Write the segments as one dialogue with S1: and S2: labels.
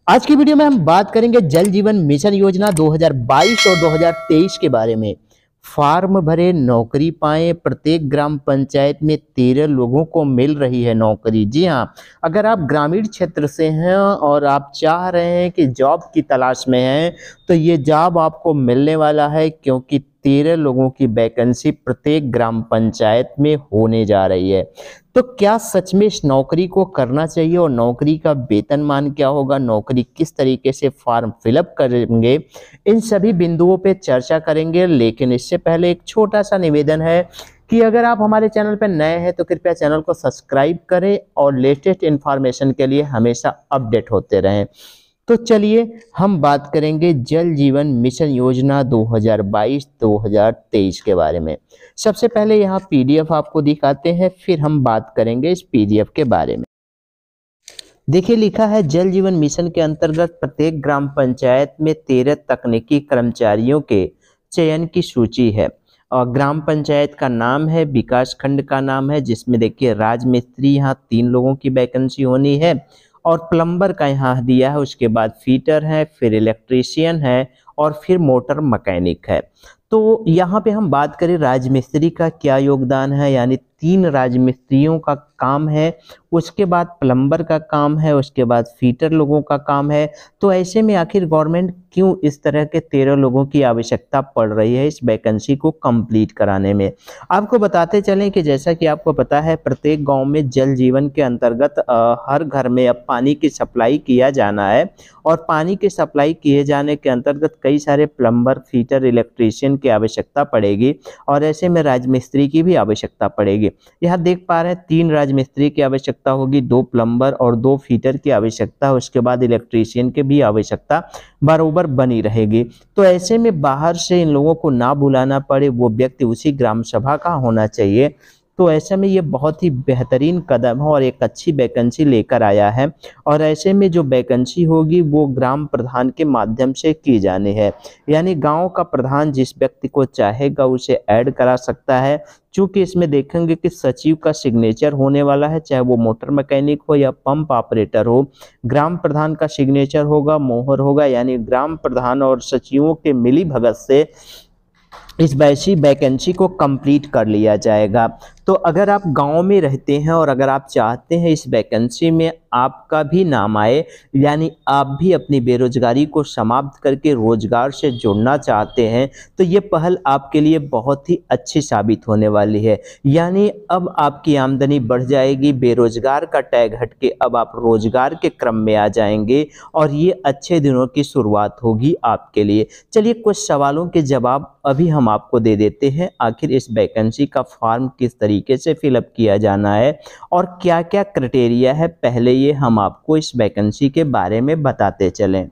S1: आज की वीडियो में हम बात करेंगे जल जीवन मिशन योजना 2022 और 2023 के बारे में। फार्म भरे नौकरी पाएं, प्रत्येक ग्राम पंचायत में 13 लोगों को मिल रही है नौकरी। जी हाँ, अगर आप ग्रामीण क्षेत्र से हैं और आप चाह रहे हैं कि जॉब की तलाश में हैं तो ये जॉब आपको मिलने वाला है, क्योंकि 13 लोगों की वैकेंसी प्रत्येक ग्राम पंचायत में होने जा रही है। तो क्या सच में इस नौकरी को करना चाहिए और नौकरी का वेतनमान क्या होगा, नौकरी किस तरीके से फॉर्म फिलअप करेंगे, इन सभी बिंदुओं पे चर्चा करेंगे। लेकिन इससे पहले एक छोटा सा निवेदन है कि अगर आप हमारे चैनल पर नए हैं तो कृपया चैनल को सब्सक्राइब करें और लेटेस्ट इन्फॉर्मेशन के लिए हमेशा अपडेट होते रहें। तो चलिए हम बात करेंगे जल जीवन मिशन योजना 2022-2023 के बारे में। सबसे पहले यहाँ पीडीएफ आपको दिखाते हैं, फिर हम बात करेंगे इस पीडीएफ के बारे में। देखिए, लिखा है जल जीवन मिशन के अंतर्गत प्रत्येक ग्राम पंचायत में 13 तकनीकी कर्मचारियों के चयन की सूची है। और ग्राम पंचायत का नाम है, विकास खंड का नाम है, जिसमें देखिए राजमिस्त्री यहाँ 3 लोगों की वैकेंसी होनी है और प्लम्बर का यहाँ दिया है। उसके बाद फीटर है, फिर इलेक्ट्रीशियन है और फिर मोटर मैकेनिक है। तो यहाँ पे हम बात करें राजमिस्त्री का क्या योगदान है, यानी 3 राजमिस्त्रियों का काम है, उसके बाद प्लम्बर का काम है, उसके बाद फीटर लोगों का काम है। तो ऐसे में आखिर गवर्नमेंट क्यों इस तरह के 13 लोगों की आवश्यकता पड़ रही है इस वैकेंसी को कंप्लीट कराने में। आपको बताते चलें कि जैसा कि आपको पता है प्रत्येक गांव में जल जीवन के अंतर्गत हर घर में अब पानी की सप्लाई किया जाना है और पानी की सप्लाई किए जाने के अंतर्गत कई सारे प्लम्बर, फीटर, इलेक्ट्रीशियन की आवश्यकता पड़ेगी और ऐसे में राजमिस्त्री की भी आवश्यकता पड़ेगी। यहाँ देख पा रहे हैं 3 राजमिस्त्री की आवश्यकता होगी, 2 प्लम्बर और 2 फीटर की आवश्यकता, उसके बाद इलेक्ट्रीशियन की भी आवश्यकता बराबर बनी रहेगी। तो ऐसे में बाहर से इन लोगों को ना बुलाना पड़े, वो व्यक्ति उसी ग्राम सभा का होना चाहिए। तो ऐसे में ये बहुत ही बेहतरीन कदम है और एक अच्छी वैकेंसी लेकर आया है। और ऐसे में जो वैकेंसी होगी वो ग्राम प्रधान के माध्यम से की जानी है, यानी गांव का प्रधान जिस व्यक्ति को चाहेगा उसे ऐड करा सकता है। चूंकि इसमें देखेंगे कि सचिव का सिग्नेचर होने वाला है, चाहे वो मोटर मैकेनिक हो या पंप ऑपरेटर हो, ग्राम प्रधान का सिग्नेचर होगा, मोहर होगा, यानी ग्राम प्रधान और सचिवों के मिली भगत से इस वैकेंसी को कंप्लीट कर लिया जाएगा। तो अगर आप गांव में रहते हैं और अगर आप चाहते हैं इस वैकेंसी में आपका भी नाम आए, यानी आप भी अपनी बेरोजगारी को समाप्त करके रोजगार से जुड़ना चाहते हैं, तो ये पहल आपके लिए बहुत ही अच्छी साबित होने वाली है। यानी अब आपकी आमदनी बढ़ जाएगी, बेरोजगार का टैग हट के अब आप रोजगार के क्रम में आ जाएंगे और ये अच्छे दिनों की शुरुआत होगी आपके लिए। चलिए कुछ सवालों के जवाब अभी हम आपको दे देते हैं। आखिर इस वैकेंसी का फॉर्म किस तरीके से फिलअप किया जाना है और क्या क्या क्राइटेरिया है, पहले ये हम आपको इस वैकेंसी के बारे में बताते चलें।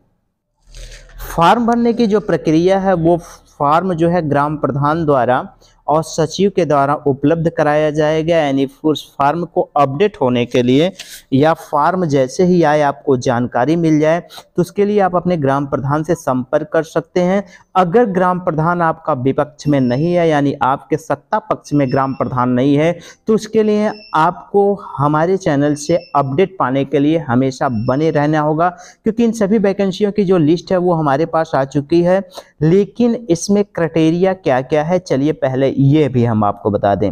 S1: फॉर्म भरने की जो प्रक्रिया है वो फॉर्म जो है ग्राम प्रधान द्वारा और सचिव के द्वारा उपलब्ध कराया जाएगा। यानी उस फॉर्म को अपडेट होने के लिए या फॉर्म जैसे ही आए आपको जानकारी मिल जाए तो उसके लिए आप अपने ग्राम प्रधान से संपर्क कर सकते हैं। अगर ग्राम प्रधान आपका विपक्ष में नहीं है, यानी आपके सत्ता पक्ष में ग्राम प्रधान नहीं है, तो उसके लिए आपको हमारे चैनल से अपडेट पाने के लिए हमेशा बने रहना होगा, क्योंकि इन सभी वैकेंसियों की जो लिस्ट है वो हमारे पास आ चुकी है। लेकिन इसमें क्राइटेरिया क्या क्या है, चलिए पहले ये भी हम आपको बता दें।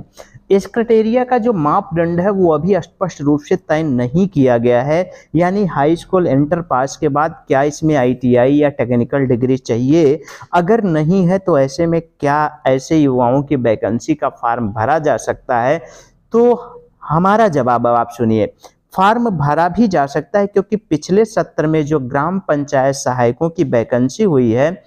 S1: इस क्राइटेरिया का जो मापदंड है वो अभी स्पष्ट रूप से तय नहीं किया गया है, यानी हाई स्कूल इंटर पास के बाद क्या इसमें आईटीआई या टेक्निकल डिग्री चाहिए। अगर नहीं है तो ऐसे में क्या ऐसे युवाओं की वैकेंसी का फॉर्म भरा जा सकता है। तो हमारा जवाब अब आप सुनिए। फॉर्म भरा भी जा सकता है, क्योंकि पिछले सत्र में जो ग्राम पंचायत सहायकों की वैकेंसी हुई है,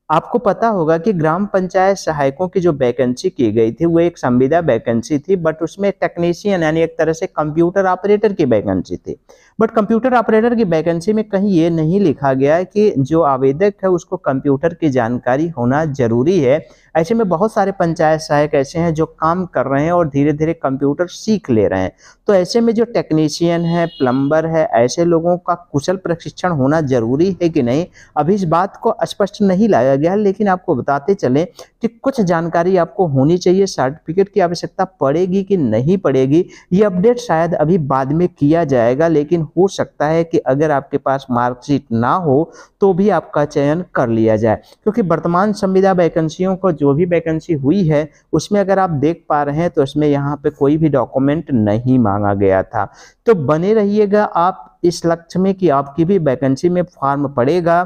S1: आपको पता होगा कि ग्राम पंचायत सहायकों की जो वैकेंसी की गई थी वो एक संविदा वैकेंसी थी, बट उसमें टेक्नीशियन यानी एक तरह से कंप्यूटर ऑपरेटर की वैकेंसी थी। बट कंप्यूटर ऑपरेटर की वैकेंसी में कहीं ये नहीं लिखा गया है कि जो आवेदक है उसको कंप्यूटर की जानकारी होना जरूरी है। ऐसे में बहुत सारे पंचायत सहायक ऐसे हैं जो काम कर रहे हैं और धीरे धीरे कंप्यूटर सीख ले रहे हैं। तो ऐसे में जो टेक्नीशियन है, प्लम्बर है, ऐसे लोगों का कुशल प्रशिक्षण होना जरूरी है कि नहीं, अभी इस बात को स्पष्ट नहीं लाया गया है, लेकिन आपको बताते चलें कि कुछ जानकारी आपको होनी चाहिए। सर्टिफिकेट की आवश्यकता पड़ेगी कि नहीं पड़ेगी, ये अपडेट शायद अभी बाद में किया जाएगा, लेकिन हो सकता है कि अगर आपके पास मार्कशीट ना हो तो भी आपका चयन कर लिया जाए, क्योंकि वर्तमान संविदा वैकेंसियों को जो भी वैकेंसी हुई है उसमें अगर आप देख पा रहे हैं तो इसमें यहाँ पे कोई भी डॉक्यूमेंट नहीं मांगा गया था। तो बने रहिएगा आप इस लक्ष्य में कि आपकी भी वैकेंसी में फॉर्म पड़ेगा।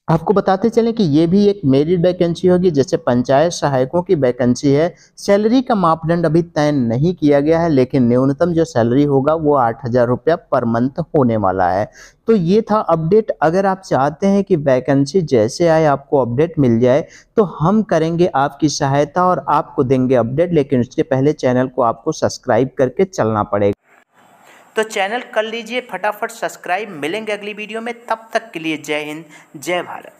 S1: आपको बताते चलें कि ये भी एक मेरिट वैकेंसी होगी, जैसे पंचायत सहायकों की वैकेंसी है। सैलरी का मापदंड अभी तय नहीं किया गया है, लेकिन न्यूनतम जो सैलरी होगा वो 8,000 रुपया पर मंथ होने वाला है। तो ये था अपडेट। अगर आप चाहते हैं कि वैकेंसी जैसे आए आपको अपडेट मिल जाए तो हम करेंगे आपकी सहायता और आपको देंगे अपडेट, लेकिन उसके पहले चैनल को आपको सब्सक्राइब करके चलना पड़ेगा। तो चैनल कर लीजिए फटाफट सब्सक्राइब। मिलेंगे अगली वीडियो में, तब तक के लिए जय हिंद, जय भारत।